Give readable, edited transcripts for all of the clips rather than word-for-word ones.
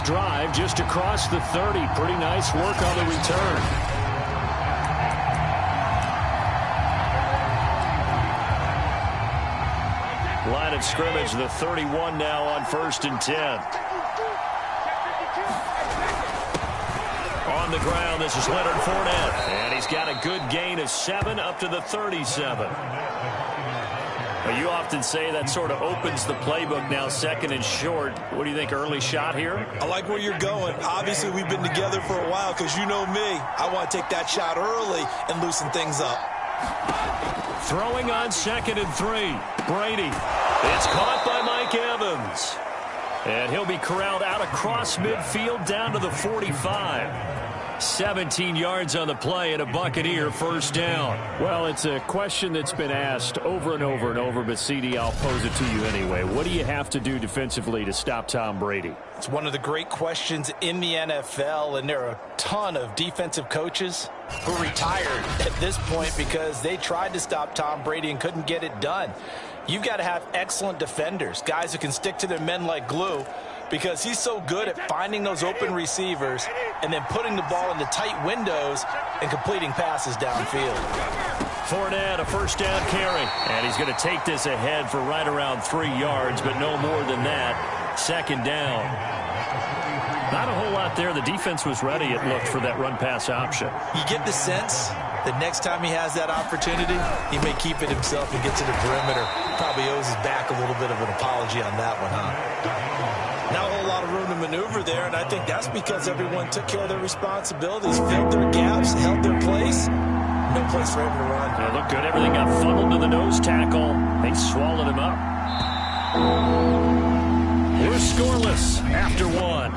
drive just across the 30. Pretty nice work on the return. Line of scrimmage, the 31 now on 1st and 10. On the ground, this is Leonard Fournette. And he's got a good gain of 7 up to the 37. Well, you often say that sort of opens the playbook now, 2nd and short. What do you think, early shot here? I like where you're going. Obviously, we've been together for a while because you know me. I want to take that shot early and loosen things up. Throwing on 2nd and 3. Brady. It's caught by Mike Evans. And he'll be corralled out across midfield down to the 45. 17 yards on the play and a Buccaneer first down. Well, it's a question that's been asked over and over and over, but CD, I'll pose it to you anyway. What do you have to do defensively to stop Tom Brady? It's one of the great questions in the NFL, and there are a ton of defensive coaches who are retired at this point because they tried to stop Tom Brady and couldn't get it done. You've got to have excellent defenders, guys who can stick to their men like glue, because he's so good at finding those open receivers and then putting the ball into tight windows and completing passes downfield. Fournette, a first down carry. And he's going to take this ahead for right around 3 yards, but no more than that. 2nd down. Not a whole lot there. The defense was ready, it looked, for that run-pass option. You get the sense that next time he has that opportunity, he may keep it himself and get to the perimeter. Probably owes his back a little bit of an apology on that one, huh? Not a whole lot of room to maneuver there, and I think that's because everyone took care of their responsibilities, filled their gaps, held their place. No place for him to run. It looked good. Everything got funneled to the nose tackle. They swallowed him up. We're scoreless after 1.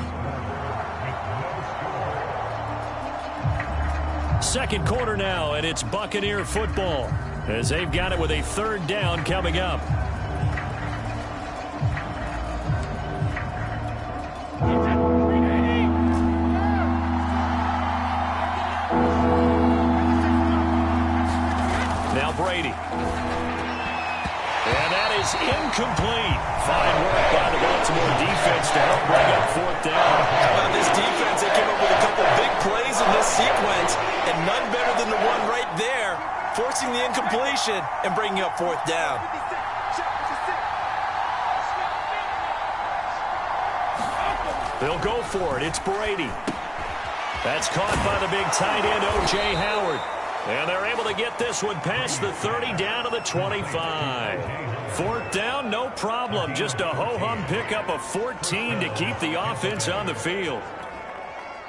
2nd quarter now, and it's Buccaneer football as they've got it with a 3rd down coming up. Now Brady. And that is incomplete. Fine work by the Baltimore defense to help bring up 4th down. How about this defense? They came up with a couple big plays in this sequence, and none better than the one right there, forcing the incompletion and bringing up 4th down. They'll go for it. It's Brady. That's caught by the big tight end, O.J. Howard. And they're able to get this one past the 30 down to the 25. 4th down, no problem. Just a ho-hum pickup of 14 to keep the offense on the field.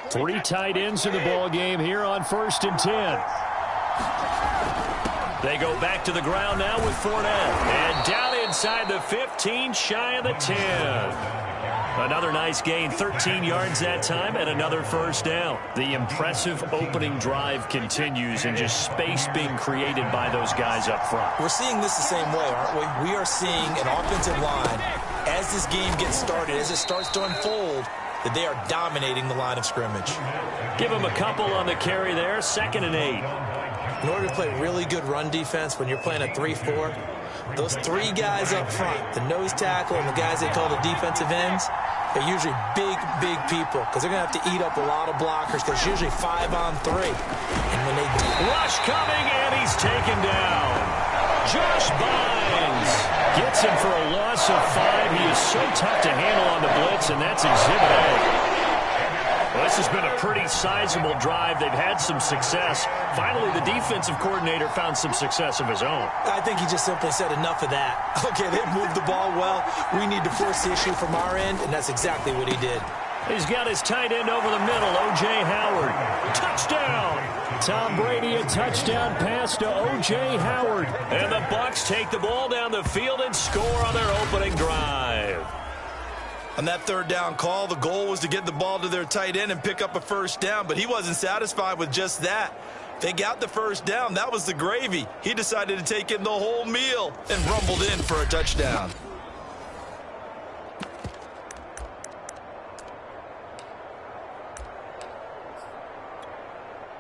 3 tight ends in the ball game here on 1st and 10. They go back to the ground now with Fournette. And down inside the 15, shy of the 10. Another nice gain, 13 yards that time, and another first down. The impressive opening drive continues, and just space being created by those guys up front. We're seeing this the same way, aren't we? We are seeing an offensive line, as this game gets started, as it starts to unfold, that they are dominating the line of scrimmage. Give them a couple on the carry there, 2nd and 8. In order to play really good run defense when you're playing a 3-4, those 3 guys up front, the nose tackle and the guys they call the defensive ends, they're usually big, big people because they're going to have to eat up a lot of blockers because it's usually 5-on-3. And when they rush coming, and he's taken down. Josh Bynes gets him for a loss of 5. He is so tough to handle on the blitz, and that's Exhibit A. Well, this has been a pretty sizable drive. They've had some success. Finally, the defensive coordinator found some success of his own. I think he just simply said enough of that. Okay, they've moved the ball well. We need to force the issue from our end, and that's exactly what he did. He's got his tight end over the middle, O.J. Howard. Touchdown! Tom Brady, a touchdown pass to O.J. Howard. And the Bucs take the ball down the field and score on their opening drive. On that 3rd down call, the goal was to get the ball to their tight end and pick up a first down, but he wasn't satisfied with just that. They got the first down. That was the gravy. He decided to take in the whole meal and rumbled in for a touchdown.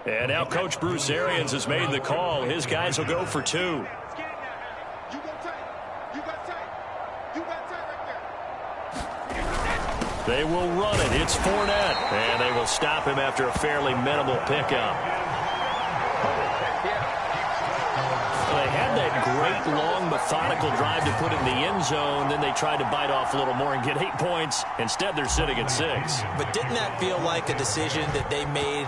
And now Coach Bruce Arians has made the call. His guys will go for 2. They will run it. It's Fournette. And they will stop him after a fairly minimal pickup. They had that great, long, methodical drive to put in the end zone. Then they tried to bite off a little more and get 8 points. Instead, they're sitting at 6. But didn't that feel like a decision that they made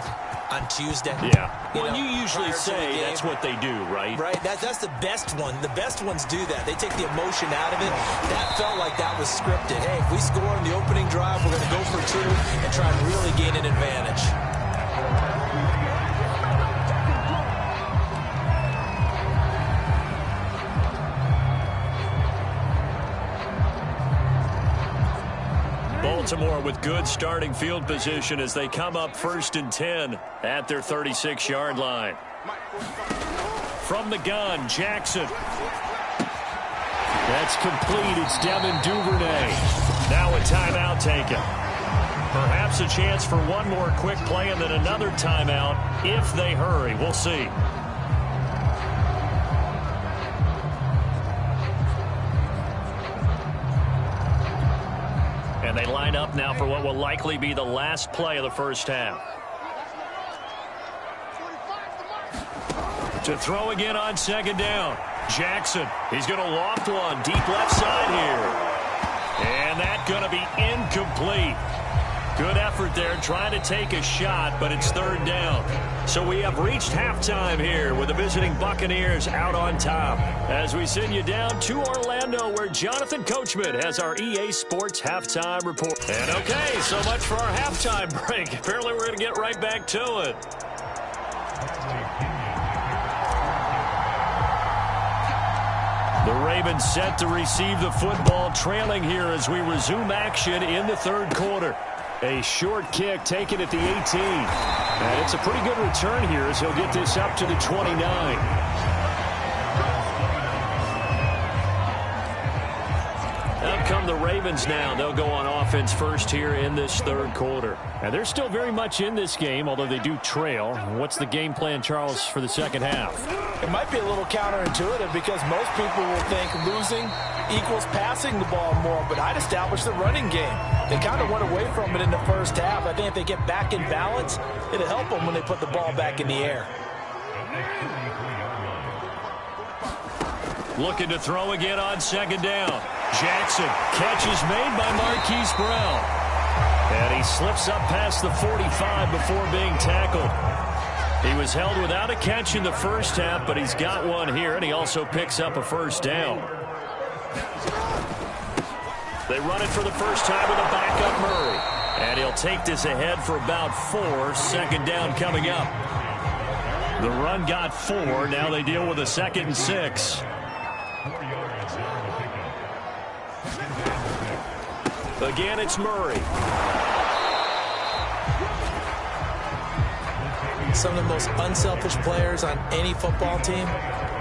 on Tuesday? Yeah. Well, you usually say that's what they do, right? Right. That's the best one. The best ones do that. They take the emotion out of it. That felt like that was scripted. Hey, if we score on the opening drive, we're going to go for 2 and try and really gain an advantage. Baltimore with good starting field position as they come up 1st and 10 at their 36-yard line. From the gun, Jackson. That's complete. It's Devin Duvernay. Now a timeout taken. Perhaps a chance for one more quick play and then another timeout if they hurry. We'll see. And they line up now for what will likely be the last play of the first half. To throw again on 2nd down. Jackson, he's going to loft one deep left side here. And that's going to be incomplete. Good effort there trying to take a shot, but it's 3rd down. So we have reached halftime here with the visiting Buccaneers out on top. As we send you down to Orlando where Jonathan Coachman has our EA Sports halftime report. And okay, so much for our halftime break. Apparently we're going to get right back to it. The Ravens set to receive the football, trailing here as we resume action in the 3rd quarter. A short kick taken at the 18. And it's a pretty good return here as he'll get this up to the 29. Out come the Ravens now. They'll go on offense first here in this 3rd quarter. And they're still very much in this game, although they do trail. What's the game plan, Charles, for the 2nd half? It might be a little counterintuitive because most people will think losing equals passing the ball more, but I'd establish the running game. They kind of went away from it in the first half. I think if they get back in balance, it'll help them when they put the ball back in the air. Looking to throw again on 2nd down. Jackson, catch is made by Marquise Brown. And he slips up past the 45 before being tackled. He was held without a catch in the first half, but he's got one here, and he also picks up a 1st down. They run it for the first time with a backup Murray. And he'll take this ahead for about 4. 2nd down coming up. The run got 4. Now they deal with a 2nd and 6. Again, it's Murray. Some of the most unselfish players on any football team,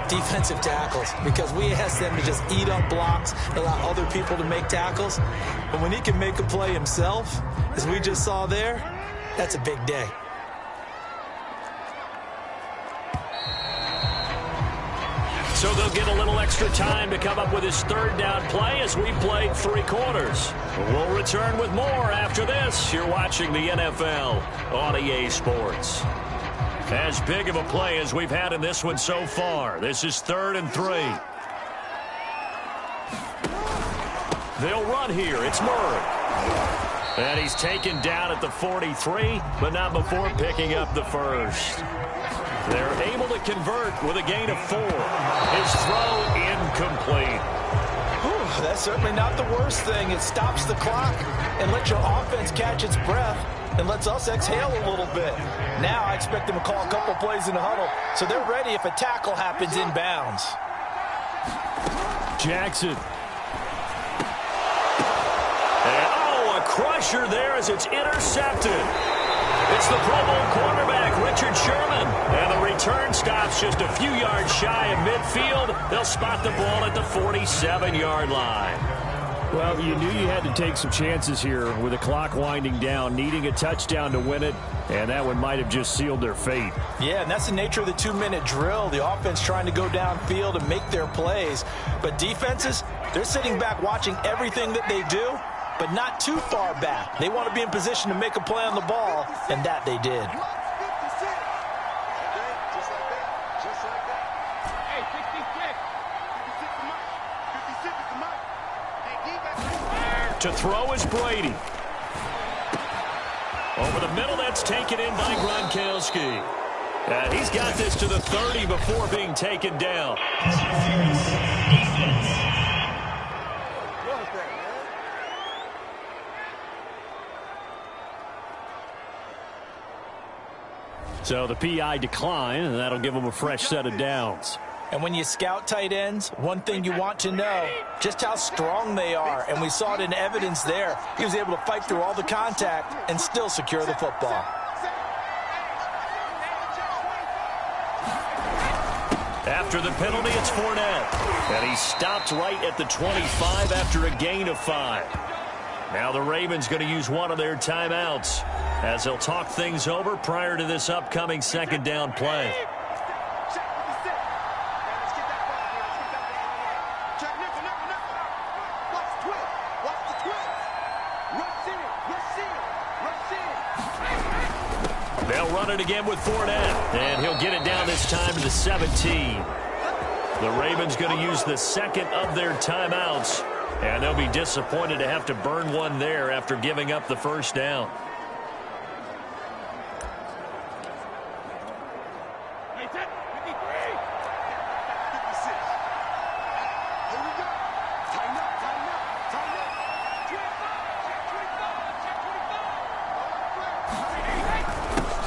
defensive tackles, because we ask them to just eat up blocks, allow other people to make tackles. But when he can make a play himself, as we just saw there, that's a big day. So they'll get a little extra time to come up with his 3rd down play as we played 3 quarters. We'll return with more after this. You're watching the NFL on EA Sports. As big of a play as we've had in this one so far. This is 3rd and 3. They'll run here. It's Murray. And he's taken down at the 43, but not before picking up the 1st. They're able to convert with a gain of 4. His throw incomplete. Whew, that's certainly not the worst thing. It stops the clock and lets your offense catch its breath and lets us exhale a little bit. Now I expect them to call a couple plays in the huddle, so they're ready if a tackle happens inbounds. Jackson. And, a crusher there as it's intercepted. It's the Pro Bowl quarterback, Richard Sherman. And the return stops just a few yards shy of midfield. They'll spot the ball at the 47-yard line. Well, you knew you had to take some chances here with the clock winding down, needing a touchdown to win it, and that one might have just sealed their fate. Yeah, and that's the nature of the 2-minute drill. The offense trying to go downfield and make their plays. But defenses, they're sitting back watching everything that they do but not too far back. They want to be in position to make a play on the ball, and that they did. To throw is Brady. Over the middle, that's taken in by Gronkowski. And he's got this to the 30 before being taken down. So the PI decline, and that'll give him a fresh set of downs. And when you scout tight ends, one thing you want to know, just how strong they are. And we saw it in evidence there. He was able to fight through all the contact and still secure the football. After the penalty, it's Fournette. And he stopped right at the 25 after a gain of 5. Now the Ravens going to use one of their timeouts as they'll talk things over prior to this upcoming second down play. They'll run it again with Fournette, and he'll get it down this time to the 17. The Ravens going to use the second of their timeouts, and they'll be disappointed to have to burn one there after giving up the first down.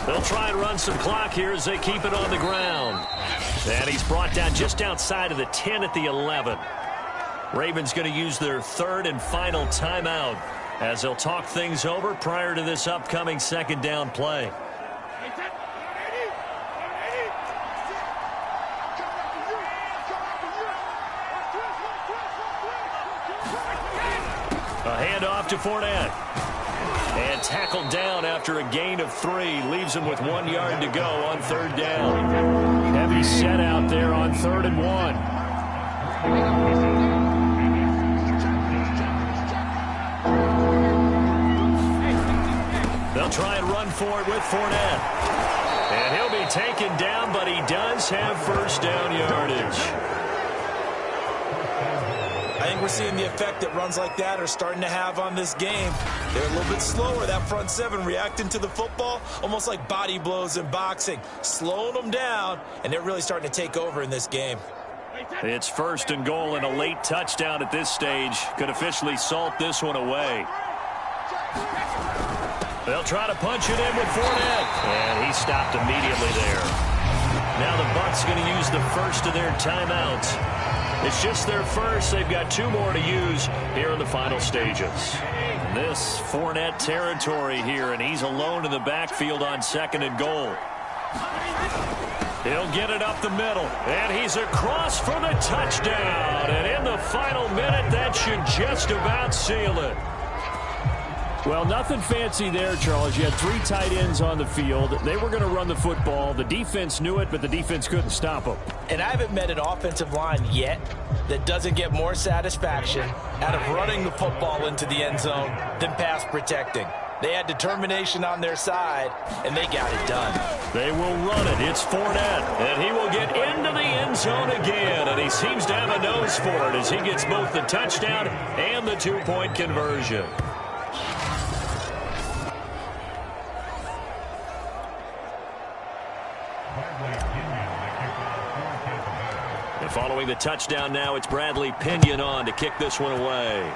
They'll try and run some clock here as they keep it on the ground. And he's brought down just outside of the 10 at the 11. Ravens going to use their third and final timeout as they'll talk things over prior to this upcoming second down play. A handoff to Fournette. And tackled down after a gain of 3. Leaves him with 1 yard to go on third down. Heavy set out there on 3rd and 1. They'll try and run for it with Fournette. And he'll be taken down, but he does have first down yardage. I think we're seeing the effect that runs like that are starting to have on this game. They're a little bit slower, that front seven, reacting to the football, almost like body blows in boxing, slowing them down, and they're really starting to take over in this game. It's 1st and goal, and a late touchdown at this stage could officially salt this one away. They'll try to punch it in with Fournette, and he stopped immediately there. Now the Bucs going to use the first of their timeouts. It's just their first. They've got 2 more to use here in the final stages. This Fournette territory here, and he's alone in the backfield on 2nd and goal. He'll get it up the middle, and he's across for the touchdown. And in the final minute, that should just about seal it. Well, nothing fancy there, Charles. You had 3 tight ends on the field. They were going to run the football. The defense knew it, but the defense couldn't stop them. And I haven't met an offensive line yet that doesn't get more satisfaction out of running the football into the end zone than pass protecting. They had determination on their side, and they got it done. They will run it. It's Fournette, and he will get into the end zone again, and he seems to have a nose for it as he gets both the touchdown and the 2-point conversion. And following the touchdown now, it's Bradley Pinion on to kick this one away.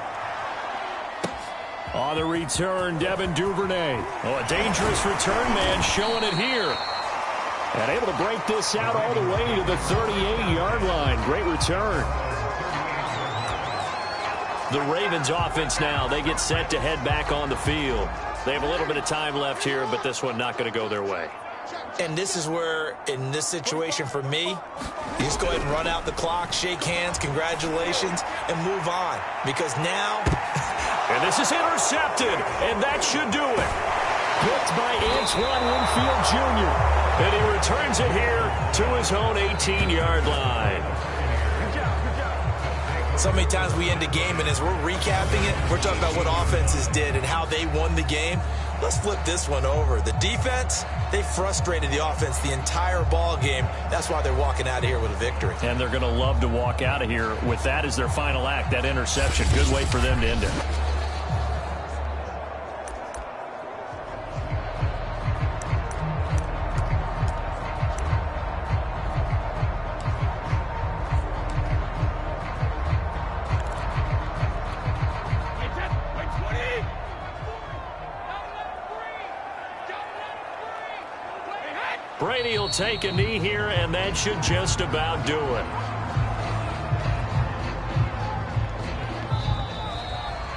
On the return, Devin Duvernay. Oh, a dangerous return man showing it here. And able to break this out all the way to the 38-yard line. Great return. The Ravens offense now, they get set to head back on the field. They have a little bit of time left here, but this one not going to go their way. And this is where, in this situation for me, you just go ahead and run out the clock, shake hands, congratulations, and move on. Because now... And this is intercepted, and that should do it. Picked by Antoine Winfield Jr. And he returns it here to his own 18-yard line. So many times we end a game, and as we're recapping it, we're talking about what offenses did and how they won the game. Let's flip this one over. The defense, they frustrated the offense the entire ball game. That's why they're walking out of here with a victory. And they're going to love to walk out of here with that as their final act, that interception. Good way for them to end it. Brady will take a knee here, and that should just about do it.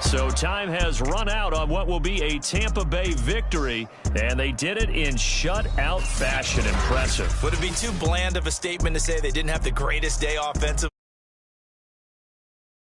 So time has run out on what will be a Tampa Bay victory, and they did it in shutout fashion. Impressive. Would it be too bland of a statement to say they didn't have the greatest day offensively?